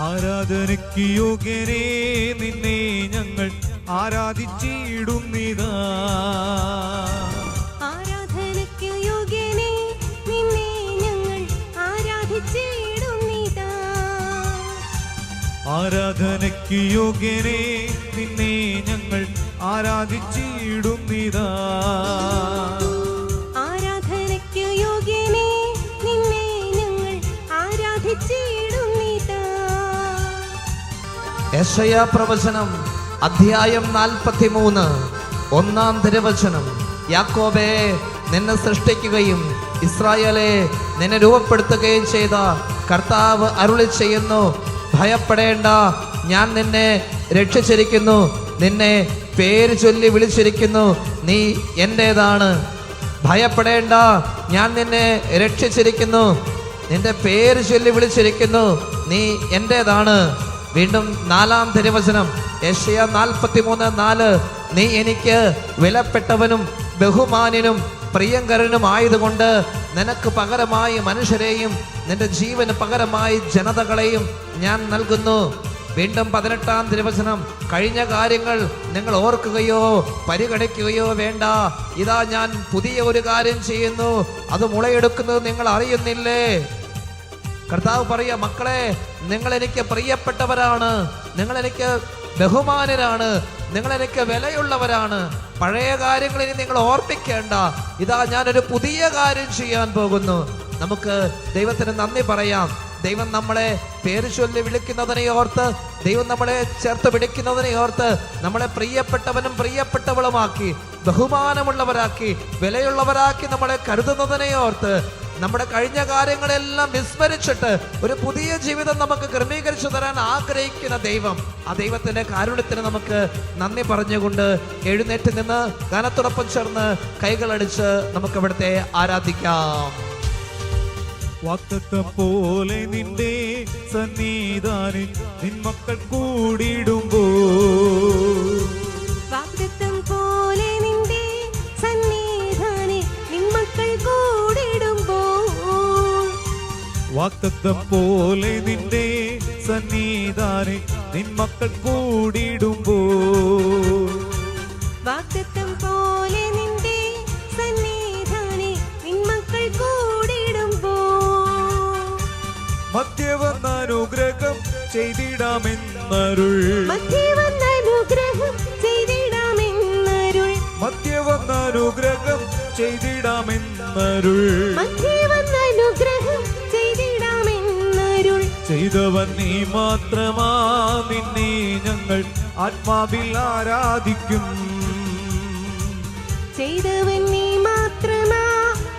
ആരാധനയ്ക്ക് യോഗ്യനേ നിന്നെ ഞങ്ങൾ ആരാധിച്ചിടുന്നിതാ. ആരാധനയ്ക്ക് യോഗ്യനേ നിന്നെ ഞങ്ങൾ ആരാധിച്ചിടുന്നിതാ. ആരാധനയ്ക്ക് യോഗ്യനേ നിന്നെ ഞങ്ങൾ ആരാധിച്ചിടുന്നിതാ. ആരാധനയ്ക്ക് യോഗ്യനേ നിന്നെ ഞങ്ങൾ ആരാധിച്ചിടുന്നിതാ. യെശയ്യാ പ്രവചനം അധ്യായം 43 1-ാം തിരുവചനം. യാക്കോബേ, നിന്നെ സൃഷ്ടിക്കുകയും ഇസ്രായേലേ, നിന്നെ രൂപപ്പെടുത്തുകയും ചെയ്ത കർത്താവ് അരുളി ചെയ്യുന്നു, ഭയപ്പെടേണ്ട, ഞാൻ നിന്നെ രക്ഷിച്ചിരിക്കുന്നു, നിന്നെ പേര് ചൊല്ലി വിളിച്ചിരിക്കുന്നു, നീ എൻ്റേതാണ്. ഭയപ്പെടേണ്ട, ഞാൻ നിന്നെ രക്ഷിച്ചിരിക്കുന്നു, നിന്റെ പേര് ചൊല്ലി വിളിച്ചിരിക്കുന്നു, നീ എൻ്റേതാണ്. വീണ്ടും 4-ാം തിരുവചനം യെശയ്യാ 43:4. നീ എനിക്ക് വിലപ്പെട്ടവനും ബഹുമാന്യനും പ്രിയങ്കരനും ആയതുകൊണ്ട് നിനക്ക് പകരമായി മനുഷ്യരെയും നിന്റെ ജീവന് പകരമായി ജനതകളെയും ഞാൻ നൽകുന്നു. വീണ്ടും 18-ാം തിരുവചനം. കഴിഞ്ഞ കാര്യങ്ങൾ നിങ്ങൾ ഓർക്കുകയോ പരിഗണിക്കുകയോ വേണ്ട. ഇതാ ഞാൻ പുതിയ ഒരു കാര്യം ചെയ്യുന്നു, അത് മുളയെടുക്കുന്നത് നിങ്ങൾ അറിയുന്നില്ലേ? കർത്താവ് പറയുക, മക്കളെ, നിങ്ങൾ എനിക്ക് പ്രിയപ്പെട്ടവരാണ്, നിങ്ങൾ എനിക്ക് ബഹുമാനരാണ്, നിങ്ങൾ എനിക്ക് വിലയുള്ളവരാണ്. പഴയ കാര്യങ്ങൾ ഇനി നിങ്ങൾ ഓർമ്മിക്കേണ്ട, ഇതാ ഞാനൊരു പുതിയ കാര്യം ചെയ്യാൻ പോകുന്നു. നമുക്ക് ദൈവത്തിന് നന്ദി പറയാം. ദൈവം നമ്മളെ പേര് ചൊല്ലി വിളിക്കുന്നതിനെ ഓർത്ത്, ദൈവം നമ്മളെ ചേർത്ത് പിടിക്കുന്നതിനെ ഓർത്ത്, നമ്മളെ പ്രിയപ്പെട്ടവനും പ്രിയപ്പെട്ടവളുമാക്കി, ബഹുമാനമുള്ളവരാക്കി, വിലയുള്ളവരാക്കി നമ്മളെ കരുതുന്നതിനെ ഓർത്ത്, നമ്മുടെ കഴിഞ്ഞ കാര്യങ്ങളെല്ലാം വിസ്മരിച്ചിട്ട് ഒരു പുതിയ ജീവിതം നമുക്ക് ക്രമീകരിച്ചു തരാൻ ആഗ്രഹിക്കുന്ന ദൈവം, ആ ദൈവത്തിന്റെ കാരുണ്യത്തിന് നമുക്ക് നന്ദി പറഞ്ഞുകൊണ്ട് എഴുന്നേറ്റ് നിന്ന് ഗാനത്തോടൊപ്പം ചേർന്ന് കൈകളടിച്ച് നമുക്ക് ഇവിടുത്തെ ആരാധിക്കാം. വാഗ്ദത്തം പോലെ നിന്റെ സന്നിധാനിൽ നിൻ മക്കൾ കൂടിയിടുമ്പോൾ, വാഗ്ദത്തം പോലെ നിന്റെ സന്നിധാനിൽ നിൻ മക്കൾ കൂടിയിടുമ്പോൾ, വാഗ്ദത്തം പോലെ നിന്റെ സന്നിധാനിൽ നിൻ മക്കൾ കൂടിയിടുമ്പോൾ, വാഗ്ദത്തം പോലെ നിന്റെ സന്നിധാനിൽ നിൻ മക്കൾ കൂടിയിടുമ്പോൾ, മധ്യ വന്ന അനുഗ്രഹം ചെയ്തിടാമെന്നരുൾ, മധ്യേ വന്ന അനുഗ്രഹം ചെയ്തിടാമെന്നരുൾ, മധ്യ വന്ന അനുഗ്രഹം ചെയ്തിടാമെന്നരുൾ, മധ്യേ വന്ന അനുഗ്രഹം ചെയ്തിടാമെന്നരുൾ. ചെയ്തവൻ നീ മാത്രമാ, നിന്നെ ഞങ്ങൾ ആത്മാവിൽ ആരാധിക്കും. ചെയ്തവൻ നീ മാത്രമാ,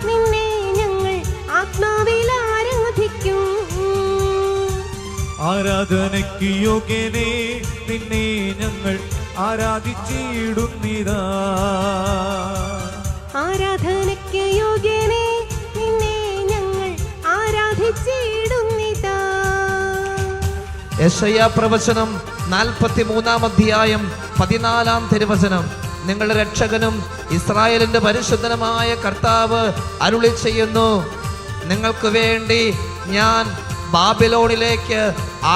നിന്നെ ഞങ്ങൾ ആത്മാവിൽ ആരാധിക്കും. ആരാധനയ്ക്ക് യോഗ്യനേ നിന്നെ ഞങ്ങൾ ആരാധിച്ചിടുന്നിതാ. ആരാധനയ്ക്ക് യോഗ്യനേ നിന്നെ ഞങ്ങൾ ആരാധിച്ചിടുന്നിതാ. യെശയ്യാ പ്രവചനം 43-ാം അധ്യായം 14-ാം തിരുവചനം. നിങ്ങളുടെ രക്ഷകനും ഇസ്രായേലിന്റെ പരിശുദ്ധനുമായ കർത്താവ് അരുളി ചെയ്യുന്നു, നിങ്ങൾക്ക് വേണ്ടി ഞാൻ ബാബിലോണിലേക്ക്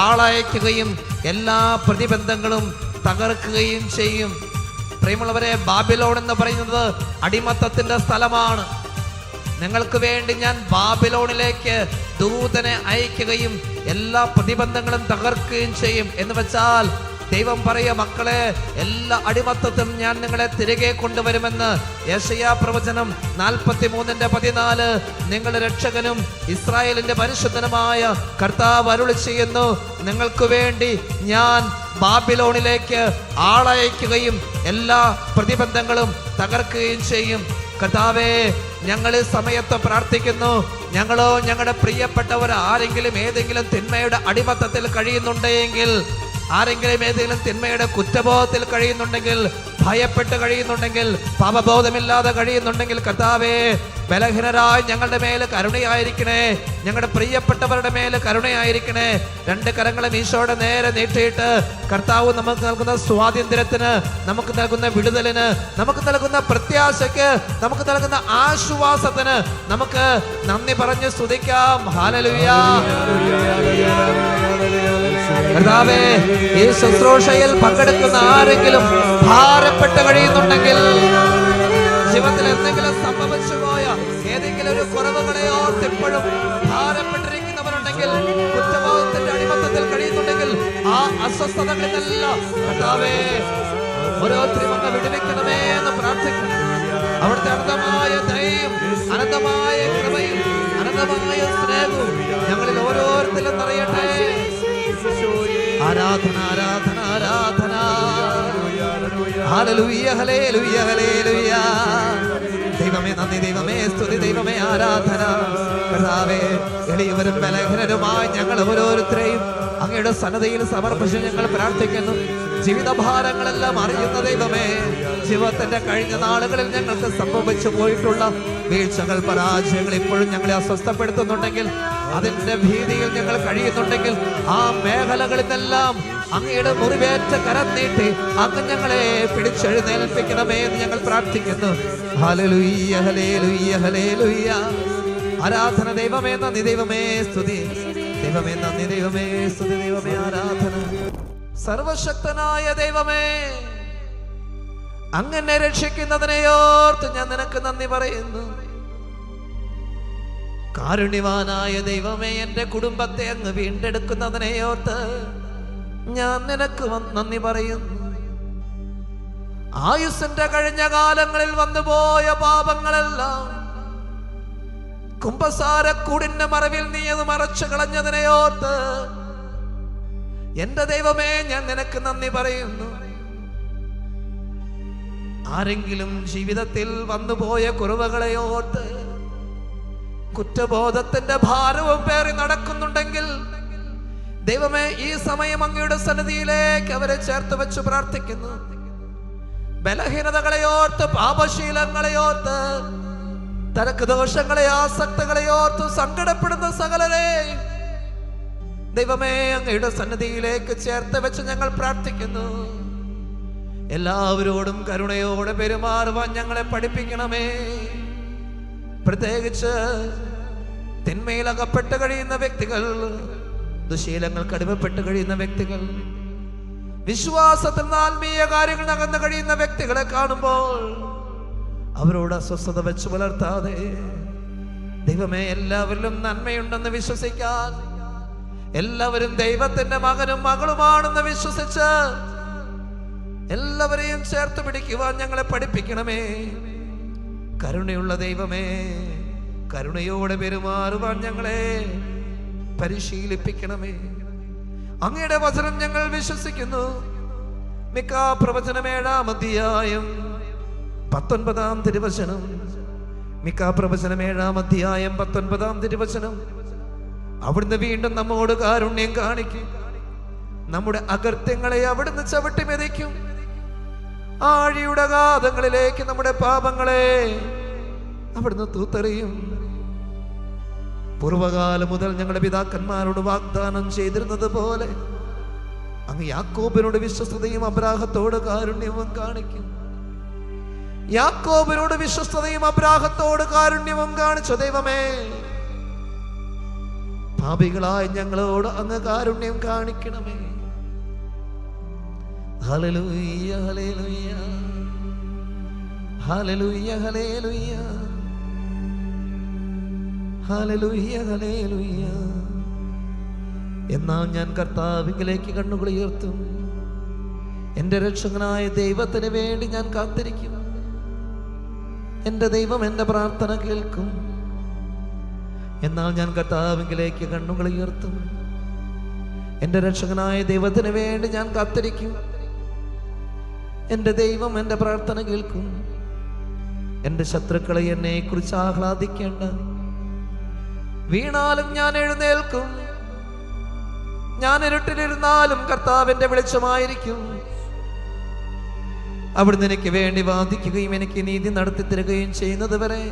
ആളയക്കുകയും എല്ലാ പ്രതിബന്ധങ്ങളും തകർക്കുകയും ചെയ്യും. പ്രിയമുള്ളവരെ, ബാബിലോൺ എന്ന് പറയുന്നത് അടിമത്തത്തിന്റെ സ്ഥലമാണ്. നിങ്ങൾക്ക് വേണ്ടി ഞാൻ ബാബിലോണിലേക്ക് ദൂതനെ അയക്കുകയും എല്ലാ പ്രതിബന്ധങ്ങളും തകർക്കുകയും ചെയ്യും. എന്ന് വെച്ചാൽ ദൈവം പറയുക, മക്കളെ, എല്ലാ അടിമത്തത്തിലും ഞാൻ നിങ്ങളെ തിരികെ കൊണ്ടുവരുമെന്ന്. യെശയ്യാ പ്രവചനം 43:14. നിങ്ങളുടെ രക്ഷകനും ഇസ്രായേലിന്റെ പരിശുദ്ധനുമായ കർത്താവ് അരുളി ചെയ്യുന്നു, നിങ്ങൾക്ക് വേണ്ടി ഞാൻ ബാബിലോണിലേക്ക് ആളയക്കുകയും എല്ലാ പ്രതിബന്ധങ്ങളും തകർക്കുകയും ചെയ്യും. കർത്താവേ, ഞങ്ങൾ ഈ സമയത്ത് പ്രാർത്ഥിക്കുന്നു, ഞങ്ങളോ ഞങ്ങളുടെ പ്രിയപ്പെട്ടവർ ആരെങ്കിലും ഏതെങ്കിലും തിന്മയുടെ അടിമത്തത്തിൽ കഴിയുന്നുണ്ടെങ്കിൽ, ആരെങ്കിലും ഏതെങ്കിലും തിന്മയുടെ കുറ്റബോധത്തിൽ കഴിയുന്നുണ്ടെങ്കിൽ, ഭയപ്പെട്ട് കഴിയുന്നുണ്ടെങ്കിൽ, പാപബോധമില്ലാതെ കഴിയുന്നുണ്ടെങ്കിൽ, കർത്താവേ, ബലഹീനരായി ഞങ്ങളുടെ മേൽ കരുണയായിരിക്കണേ, ഞങ്ങളുടെ പ്രിയപ്പെട്ടവരുടെ മേൽ കരുണയായിരിക്കണേ. രണ്ട് കരങ്ങളും ഈശോയുടെ നേരെ നീട്ടിയിട്ട് കർത്താവ് നമുക്ക് നൽകുന്ന സ്വാതന്ത്ര്യത്തിന്, നമുക്ക് നൽകുന്ന വിടുതലിന്, നമുക്ക് നൽകുന്ന പ്രത്യാശയ്ക്ക്, നമുക്ക് നൽകുന്ന ആശ്വാസത്തിന് നമുക്ക് നന്ദി പറഞ്ഞ് സ്തുതിക്കാം. ഹല്ലേലൂയ. കർത്താവേ, ഈ ശുശ്രൂഷയിൽ പങ്കെടുക്കുന്ന ആരെങ്കിലും ഭാരപ്പെട്ട് കഴിയുന്നുണ്ടെങ്കിൽ, ജീവിതത്തിൽ എന്തെങ്കിലും സംഭവിച്ചു പോയ ഏതെങ്കിലും ഒരു കുറവുകളെ ഓർത്ത് ഇപ്പോഴും ഭാരപ്പെട്ടിരിക്കുന്നവരുണ്ടെങ്കിൽ, കുറ്റബോധത്തിന്റെ അടിമത്തത്തിൽ കഴിയുന്നുണ്ടെങ്കിൽ, ആ അസ്വസ്ഥതകളിലെല്ലാം കർത്താവേ ഓരോരുത്തരും അങ്ങ് വിടുവിക്കണമേ എന്ന് പ്രാർത്ഥിക്കുന്നു. അവിടുത്തെ അനന്തമായ ദയയും അനന്തമായ കൃപയും അനന്തമായ സ്നേഹവും ഞങ്ങളിൽ ഓരോരുത്തരും നിറയട്ടെ. ആരാധന ആരാധന ആരാധന. ഹല്ലേലൂയ ഹല്ലേലൂയ ഹല്ലേലൂയ. ദൈവമേ നന്ദി, ദൈവമേ സ്തുതി, ദൈവമേ ആരാധന. കർത്താവേ, എളിയവരും ബലഹീനരുമായി ഞങ്ങൾ ഓരോരുത്തരെയും അങ്ങയുടെ സന്നദ്ധയിൽ സമർപ്പിച്ച് ഞങ്ങൾ പ്രാർത്ഥിക്കുന്നു. ജീവിതഭാരങ്ങളെല്ലാം അറിയുന്ന ദൈവമേ, ജീവിതത്തിന്റെ കഴിഞ്ഞ നാളുകളിൽ ഞങ്ങൾക്ക് സംഭവിച്ചു പോയിട്ടുള്ള വീഴ്ചകൾ, പരാജയങ്ങൾ ഇപ്പോഴും ഞങ്ങളെ അസ്വസ്ഥപ്പെടുത്തുന്നുണ്ടെങ്കിൽ, അതിന്റെ ഭീതിയിൽ ഞങ്ങൾ കഴിയുന്നുണ്ടെങ്കിൽ, ആ മേഖലകളിൽ നിന്നെല്ലാം അങ്ങയുടെ മുറിവേറ്റ കരം നീട്ടി അങ്ങ് ഞങ്ങളെ പിടിച്ചെഴുന്നേൽപ്പിക്കണമേ എന്ന് ഞങ്ങൾ പ്രാർത്ഥിക്കുന്നു. ഹല്ലേലൂയ ഹല്ലേലൂയ ഹല്ലേലൂയ. ആരാധന. ദൈവമേ നന്ദി, ദൈവമേ സ്തുതി, ദൈവമേ നന്ദി, ദൈവമേ സ്തുതി, ദൈവമേ ആരാധന. സർവശക്തനായ ദൈവമേ, അങ്ങനെ രക്ഷിക്കുന്നതിനെയോർത്ത് ഞാൻ നിനക്ക് നന്ദി പറയുന്നു. കാരുണ്യവാനായ ദൈവമേ, എന്റെ കുടുംബത്തെ അങ്ങ് വീണ്ടെടുക്കുന്നതിനെയോർത്ത് ഞാൻ നിനക്ക് നന്ദി പറയുന്നു. ആയുസ്സിന്റെ കഴിഞ്ഞ കാലങ്ങളിൽ വന്നുപോയ പാപങ്ങളെല്ലാം കുമ്പസാരക്കൂടിന്റെ മറവിൽ നീ അത് മറച്ചു കളഞ്ഞതിനെയോർത്ത് എന്റെ ദൈവമേ, ഞാൻ നിനക്ക് നന്ദി പറയുന്നു. ആരെങ്കിലും ജീവിതത്തിൽ വന്നുപോയ കുറവുകളെ ഓർത്ത് കുറ്റബോധത്തിന്റെ ഭാരവും പേറി നടക്കുന്നുണ്ടെങ്കിൽ, ദൈവമേ, ഈ സമയം അങ്ങയുടെ സന്നിധിയിലേക്ക് അവരെ ചേർത്ത് വെച്ച് പ്രാർത്ഥിക്കുന്നു. ബലഹീനതകളെ ഓർത്ത്, പാപശീലങ്ങളെ ഓർത്ത്, തനക്ക് ദോഷങ്ങളെ, ആസക്തകളെ ഓർത്ത് സങ്കടപ്പെടുന്ന സകലരെ ദൈവമേ അങ്ങയുടെ സന്നിധിയിലേക്ക് ചേർത്ത് വെച്ച് ഞങ്ങൾ പ്രാർത്ഥിക്കുന്നു. എല്ലാവരോടും കരുണയോടെ പെരുമാറുവാൻ ഞങ്ങളെ പഠിപ്പിക്കണമേ. പ്രത്യേകിച്ച് തിന്മയിൽ അകപ്പെട്ട് കഴിയുന്ന വ്യക്തികൾ, ദുശീലങ്ങൾക്ക് അടിമപ്പെട്ട് കഴിയുന്ന വ്യക്തികൾ, വിശ്വാസത്തിൽ നിന്ന് ആത്മീയ കാര്യങ്ങൾ അകന്നു കഴിയുന്ന വ്യക്തികളെ കാണുമ്പോൾ അവരോട് അസ്വസ്ഥത വെച്ച് പുലർത്താതെ, ദൈവമേ, എല്ലാവരിലും നന്മയുണ്ടെന്ന് വിശ്വസിക്കാൻ, എല്ലാവരും ദൈവത്തിന്റെ മകനും മകളുമാണെന്ന് വിശ്വസിച്ച് എല്ലാവരെയും ചേർത്ത് പിടിക്കുവാൻ ഞങ്ങളെ പഠിപ്പിക്കണമേ. കരുണയുള്ള ദൈവമേ, കരുണയോടെ പെരുമാറുവാൻ ഞങ്ങളെ പരിശീലിപ്പിക്കണമേ. അങ്ങയുടെ വചനം ഞങ്ങൾ വിശ്വസിക്കുന്നു. മിക്കാ പ്രവചനം 7-ാം അധ്യായം 19-ാം തിരുവചനം. മിക്കാ പ്രവചനം 7-ാം അധ്യായം 19-ാം തിരുവചനം. അവിടുന്ന് വീണ്ടും നമ്മോട് കാരുണ്യം കാണിക്കും. നമ്മുടെ അകൃത്യങ്ങളെ അവിടുന്ന് ചവിട്ടി മെതിക്കും. ആഴിയുടെ അഗാധങ്ങളിലേക്ക് നമ്മുടെ പാപങ്ങളെ അവിടുന്ന് തൂത്തെറിയും. പൂർവകാലം മുതൽ ഞങ്ങളുടെ പിതാക്കന്മാരോട് വാഗ്ദാനം ചെയ്തിരുന്നത് പോലെ അങ്ങ് യാക്കോബിനോട് വിശ്വസ്തതയും അബ്രാഹത്തോട് കാരുണ്യവും കാണിക്കും. യാക്കോബിനോട് വിശ്വസ്തതയും അബ്രാഹത്തോട് കാരുണ്യവും കാണിച്ച ദൈവമേ, പാപികളായ ഞങ്ങളോട് അങ്ങ് കാരുണ്യം കാണിക്കണമേ. ഹല്ലേലൂയ ഹല്ലേലൂയ ഹല്ലേലൂയ ഹല്ലേലൂയ ഹല്ലേലൂയ ഹല്ലേലൂയ. എന്നാൽ ഞാൻ കർത്താവിലേക്ക് കണ്ണുകൾ ഉയർത്തും. എൻ്റെ രക്ഷകനായ ദൈവത്തിന് വേണ്ടി ഞാൻ കാത്തിരിക്കും. എൻ്റെ ദൈവം എൻ്റെ പ്രാർത്ഥന കേൾക്കും. എന്നാൽ ഞാൻ കർത്താവിലേക്ക് കണ്ണുകൾ ഉയർത്തും. എൻ്റെ രക്ഷകനായ ദൈവത്തിന് വേണ്ടി ഞാൻ കാത്തിരിക്കും. എൻ്റെ ദൈവം എൻ്റെ പ്രാർത്ഥന കേൾക്കും. എൻ്റെ ശത്രുക്കളെ എന്നെ കുറിച്ച് ആഹ്ലാദിക്കേണ്ട. വീണാലും ഞാൻ എഴുന്നേൽക്കും. ഞാൻ ഇരുട്ടിലിരുന്നാലും കർത്താവിന്റെ വെളിച്ചമായിരിക്കും. അവിടുന്ന് എനിക്ക് വേണ്ടി വാദിക്കുകയും എനിക്ക് നീതി നടത്തി തരികയും ചെയ്യുന്നത് വരെ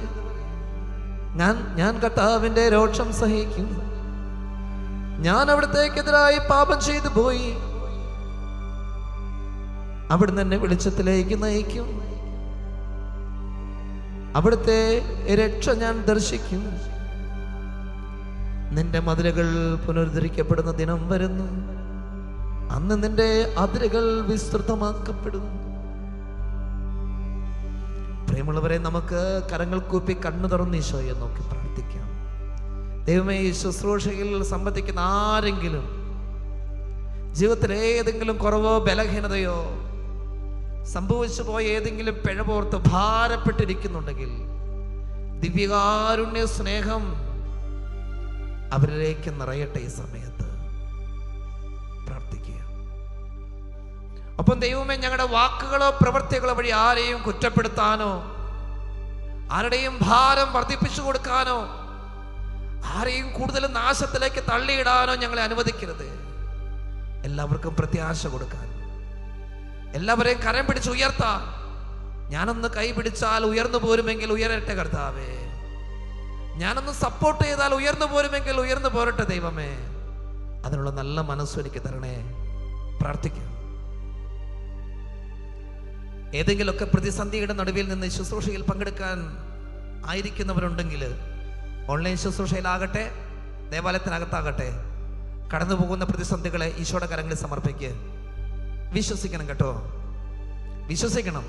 ഞാൻ കർത്താവിന്റെ രോഷം സഹിക്കും. ഞാൻ അവിടത്തേക്കെതിരായി പാപം ചെയ്തു പോയി. അവിടുന്ന് എന്നെ വെളിച്ചത്തിലേക്ക് നയിക്കും. അവിടുത്തെ രക്ഷ ഞാൻ ദർശിക്കും. നിന്റെ മതിലുകൾ പുനരുദ്ധരിക്കപ്പെടുന്ന ദിനം വരുന്നു. അന്ന് നിന്റെ അതിരുകൾ വിസ്തൃതമാക്കപ്പെടും. പ്രിയമുള്ളവരെ, നമുക്ക് കരങ്ങൾ കൂപ്പി കണ്ണു തുറന്ന് ഈശോയെ നോക്കി പ്രാർത്ഥിക്കാം. ദൈവമേ, ഈ ശുശ്രൂഷയിൽ സംബന്ധിക്കുന്ന ആരെങ്കിലും ജീവിതത്തിൽ ഏതെങ്കിലും കുറവോ ബലഹീനതയോ സംഭവിച്ചു പോയ ഏതെങ്കിലും പിഴപോർത്ത് ഭാരപ്പെട്ടിരിക്കുന്നുണ്ടെങ്കിൽ ദിവ്യകാരുണ്യ സ്നേഹം അവരിലേക്ക് നിറയട്ടെ. ഈ സമയത്ത് പ്രാർത്ഥിക്കുക. ഒപ്പം ദൈവമേ, ഞങ്ങളുടെ വാക്കുകളോ പ്രവൃത്തികളോ വഴി ആരെയും കുറ്റപ്പെടുത്താനോ ആരുടെയും ഭാരം വർദ്ധിപ്പിച്ചു കൊടുക്കാനോ ആരെയും കൂടുതൽ നാശത്തിലേക്ക് തള്ളിയിടാനോ ഞങ്ങളെ അനുവദിക്കരുത്. എല്ലാവർക്കും പ്രത്യാശ കൊടുക്കാൻ, എല്ലാവരെയും കരം പിടിച്ച് ഉയർത്താൻ. ഞാനൊന്ന് കൈ പിടിച്ചാൽ ഉയർന്നു പോരുമെങ്കിൽ ഉയരട്ടെ കർത്താവേ. ഞാനൊന്ന് സപ്പോർട്ട് ചെയ്താൽ ഉയർന്നു പോരുമെങ്കിൽ ഉയർന്നു പോരട്ടെ ദൈവമേ. അതിനുള്ള നല്ല മനസ്സും എനിക്ക് തരണേ. പ്രാർത്ഥിക്കാം. ഏതെങ്കിലുമൊക്കെ പ്രതിസന്ധിയുടെ നടുവിൽ നിന്ന് ശുശ്രൂഷയിൽ പങ്കെടുക്കാൻ ആയിരിക്കുന്നവരുണ്ടെങ്കിൽ ഓൺലൈൻ ശുശ്രൂഷയിലാകട്ടെ ദേവാലയത്തിനകത്താകട്ടെ കടന്നു പോകുന്ന പ്രതിസന്ധികളെ ഈശോയുടെ കരങ്ങളിൽ സമർപ്പിക്കുക. വിശ്വസിക്കണം കേട്ടോ, വിശ്വസിക്കണം.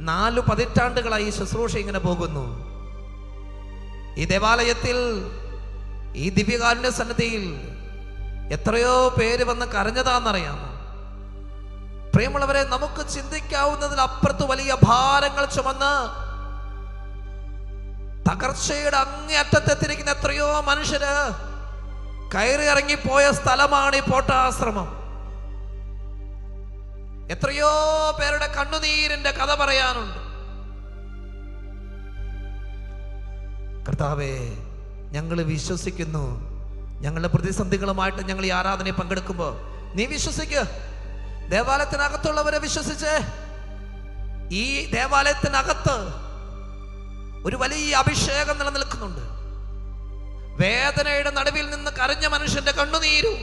4 പതിറ്റാണ്ടുകളായി ഈ ശുശ്രൂഷ ഇങ്ങനെ പോകുന്നു. ഈ ദേവാലയത്തിൽ, ഈ ദിവ്യകാരുണ്യ സന്നിധിയിൽ എത്രയോ പേര് വന്ന് കരഞ്ഞതാണെന്നറിയാമോ? പ്രിയമുള്ളവരെ, നമുക്ക് ചിന്തിക്കാവുന്നതിലപ്പുറത്ത് വലിയ ഭാരങ്ങൾ ചുമന്ന് തകർച്ചയുടെ അങ്ങേയറ്റത്തെത്തിരിക്കുന്ന എത്രയോ മനുഷ്യര് കയറി ഇറങ്ങിപ്പോയ സ്ഥലമാണ് ഈ പോട്ടാശ്രമം. എത്രയോ പേരുടെ കണ്ണുനീരിന്റെ കഥ പറയാനുണ്ട്. കർത്താവേ, ഞങ്ങൾ വിശ്വസിക്കുന്നു. ഞങ്ങളുടെ പ്രതിസന്ധികളുമായിട്ട് ഞങ്ങൾ ഈ ആരാധനയിൽ പങ്കെടുക്കുമ്പോൾ നീ വിശ്വസിക്കുക. ദേവാലയത്തിനകത്തുള്ളവരെ വിശ്വസിച്ചേ. ഈ ദേവാലയത്തിനകത്ത് ഒരു വലിയ അഭിഷേകം നിലനിൽക്കുന്നുണ്ട്. വേദനയുടെ നടുവിൽ നിന്ന് കരഞ്ഞ മനുഷ്യന്റെ കണ്ണുനീരും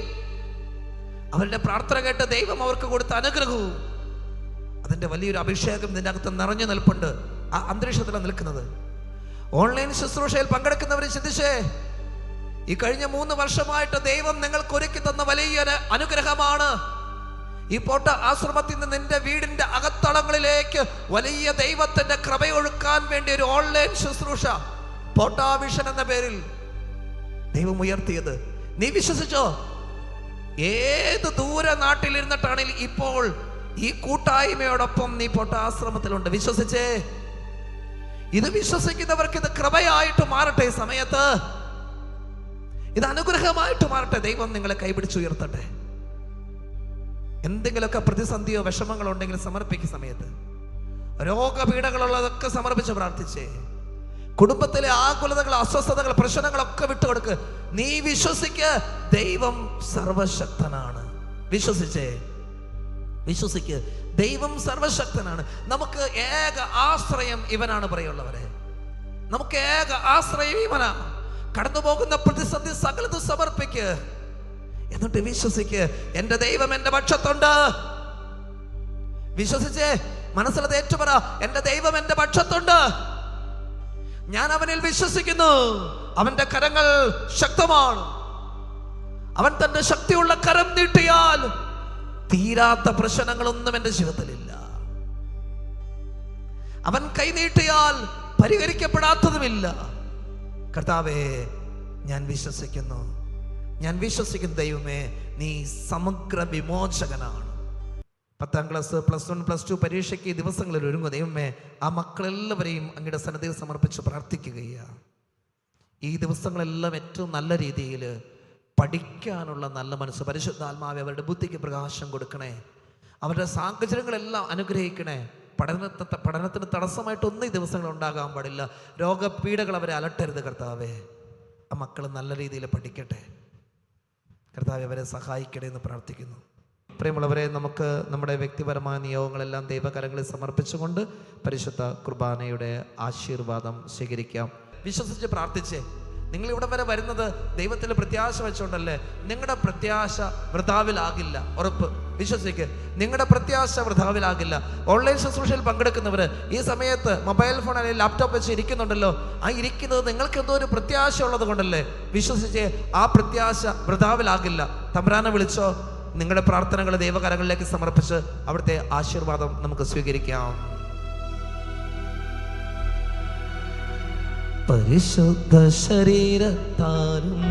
അവരുടെ പ്രാർത്ഥന കേട്ട് ദൈവം അവർക്ക് കൊടുത്ത അനുഗ്രഹവും അതിന്റെ വലിയൊരു അഭിഷേകം ഇതിൻ്റെ അകത്ത് നിറഞ്ഞു നിൽപ്പുണ്ട്. ആ അന്തരീക്ഷത്തിലാണ് നിൽക്കുന്നത്. ഓൺലൈൻ ശുശ്രൂഷയിൽ പങ്കെടുക്കുന്നവരെ ചിന്തിച്ചേ. ഈ കഴിഞ്ഞ 3 വർഷമായിട്ട് ദൈവം നിങ്ങൾക്ക് ഒരുക്കി തന്ന വലിയൊരു അനുഗ്രഹമാണ്. ഈ പോട്ട ആശ്രമത്തിൽ നിന്ന് നിന്റെ വീടിന്റെ അകത്തളങ്ങളിലേക്ക് വലിയ ദൈവത്തിന്റെ കൃപയൊഴുക്കാൻ വേണ്ടി ഒരു ഓൺലൈൻ ശുശ്രൂഷ പോട്ടാ വിഷൻ എന്ന പേരിൽ ദൈവം ഉയർത്തിയത്. നീ വിശ്വസിച്ചോ? ഏത് ദൂര നാട്ടിലിരുന്നിട്ടാണെങ്കിൽ ഇപ്പോൾ ഈ കൂട്ടായ്മയോടൊപ്പം നീ പോട്ടാശ്രമത്തിലുണ്ട്. വിശ്വസിച്ചേ. ഇത് വിശ്വസിക്കുന്നവർക്ക് ഇത് കൃപയായിട്ട് മാറട്ടെ. ഈ സമയത്ത് ഇത് അനുഗ്രഹമായിട്ട് മാറട്ടെ. ദൈവം നിങ്ങളെ കൈപിടിച്ചുയർത്തട്ടെ. എന്തെങ്കിലുമൊക്കെ പ്രതിസന്ധിയോ വിഷമങ്ങളോ ഉണ്ടെങ്കിൽ സമർപ്പിക്കുന്ന സമയത്ത്, രോഗപീഠകളുള്ളതൊക്കെ സമർപ്പിച്ച് പ്രാർത്ഥിച്ചേ. കുടുംബത്തിലെ ആകുലതകൾ, അസ്വസ്ഥതകൾ, പ്രശ്നങ്ങളൊക്കെ വിട്ടുകൊടുക്ക്. നീ വിശ്വസിക്ക്. ദൈവം സർവശക്തനാണ്. വിശ്വസിച്ചേ, വിശ്വസിക്ക്. ദൈവം സർവശക്തനാണ്. നമുക്ക് ഏക ആശ്രയം ഇവനാണ്. പറയുള്ളവരെ, നമുക്ക് ഏക ആശ്രയം ഇവനാണ്. കടന്നു പോകുന്ന പ്രതിസന്ധി സകലതും സമർപ്പിക്ക്. എന്നിട്ട് വിശ്വസിക്ക്. എന്റെ ദൈവം എന്റെ പക്ഷത്തുണ്ട്. വിശ്വസിച്ചേ. മനസ്സിലത് ഏറ്റുപറ. എന്റെ ദൈവം എന്റെ പക്ഷത്തുണ്ട്. ഞാൻ അവനിൽ വിശ്വസിക്കുന്നു. അവന്റെ കരങ്ങൾ ശക്തമാണ്. അവൻ തന്റെ ശക്തിയുള്ള കരം നീട്ടിയാൽ തീരാത്ത പ്രശ്നങ്ങളൊന്നും എന്റെ ജീവിതത്തിലില്ല. അവൻ കൈ നീട്ടിയാൽ പരിഹരിക്കപ്പെടാത്തതുമില്ല. കർത്താവേ, ഞാൻ വിശ്വസിക്കുന്നു. ഞാൻ വിശ്വസിക്കുന്ന ദൈവമേ, നീ സമഗ്ര വിമോചകനാണ്. 10ാം ക്ലാസ്, +1, +2 പരീക്ഷയ്ക്ക് ദിവസങ്ങളിൽ ഒരുങ്ങും. ദൈവമേ, ആ മക്കളെല്ലാവരെയും അങ്ങയുടെ സന്നിധിയിൽ സമർപ്പിച്ച് പ്രാർത്ഥിക്കുകയാണ്. ഈ ദിവസങ്ങളെല്ലാം ഏറ്റവും നല്ല രീതിയിൽ പഠിക്കാനുള്ള നല്ല മനസ്സ് പരിശുദ്ധാത്മാവേ അവരുടെ ബുദ്ധിക്ക് പ്രകാശം കൊടുക്കണേ. അവരുടെ സാഹചര്യങ്ങളെല്ലാം അനുഗ്രഹിക്കണേ. പഠനത്തിന് തടസ്സമായിട്ടൊന്നും ഈ ദിവസങ്ങൾ ഉണ്ടാകാൻ പാടില്ല. രോഗപീഠകൾ അവരെ അലട്ടരുത് കർത്താവേ. ആ മക്കൾ നല്ല രീതിയിൽ പഠിക്കട്ടെ കർത്താവേ. അവരെ സഹായിക്കണേ എന്ന് പ്രാർത്ഥിക്കുന്നു. പ്രിയമുള്ളവരെ, നമുക്ക് നമ്മുടെ വ്യക്തിപരമായ നിയോഗങ്ങളെല്ലാം ദൈവകരങ്ങളിൽ സമർപ്പിച്ചുകൊണ്ട് പരിശുദ്ധ കുർബാനയുടെ ആശീർവാദം സ്വീകരിക്കാം. വിശ്വസിച്ച് പ്രാർത്ഥിച്ചേ. നിങ്ങൾ ഇവിടെ വരെ വരുന്നത് ദൈവത്തിൽ പ്രത്യാശ വെച്ചുകൊണ്ടല്ലേ. നിങ്ങളുടെ പ്രത്യാശ വൃഥാവിലാകില്ല. ഉറപ്പ്. വിശ്വസിക്ക്. നിങ്ങളുടെ പ്രത്യാശ വൃഥാവിലാകില്ല. ഓൺലൈൻ ശുശ്രൂഷയിൽ പങ്കെടുക്കുന്നവർ ഈ സമയത്ത് മൊബൈൽ ഫോൺ അല്ലെങ്കിൽ ലാപ്ടോപ്പ് വെച്ച് ഇരിക്കുന്നുണ്ടല്ലോ. ആ ഇരിക്കുന്നത് നിങ്ങൾക്ക് എന്തോ ഒരു പ്രത്യാശ ഉള്ളത് കൊണ്ടല്ലേ. വിശ്വസിച്ച്. ആ പ്രത്യാശ വൃഥാവിലാകില്ല. തമ്പുരാനെ വിളിച്ചോ. നിങ്ങളുടെ പ്രാർത്ഥനകൾ ദൈവകരങ്ങളിലേക്ക് സമർപ്പിച്ച് അവിടുത്തെ ആശീർവാദം നമുക്ക് സ്വീകരിക്കാം. പരിശുദ്ധ ശരീരത്താലും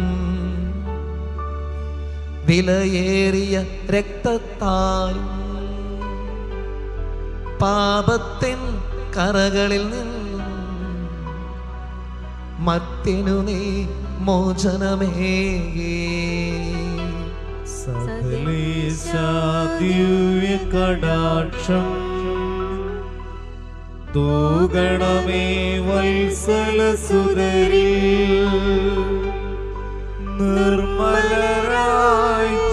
വിലയേറിയ രക്തത്താലും പാപത്തിൻ കറകളിൽ നിന്ന് മർത്യനു നീ മോചനമേകി. സകലേശ ദിവ്യ കടാക്ഷം തൂകണമേ വത്സലസുതരിൽ നിർമ്മലരായി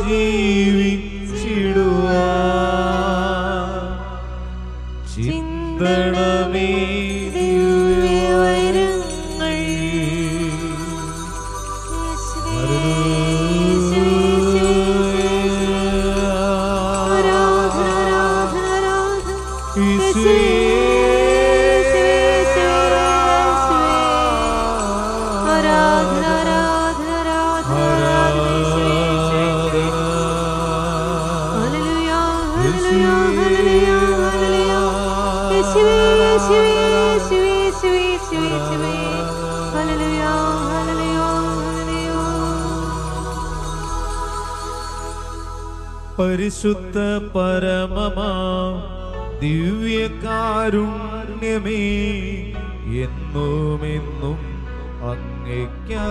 ജീവിച്ചിടുവാൻ ചിന്തണമേ ദിവ്യവരങ്ങൾ. പരിശുദ്ധ പരമമാ ദിവ്യകാരുണ്യമേ, എന്നുമെന്നും അങ്ങേയ്ക്കാരാധന.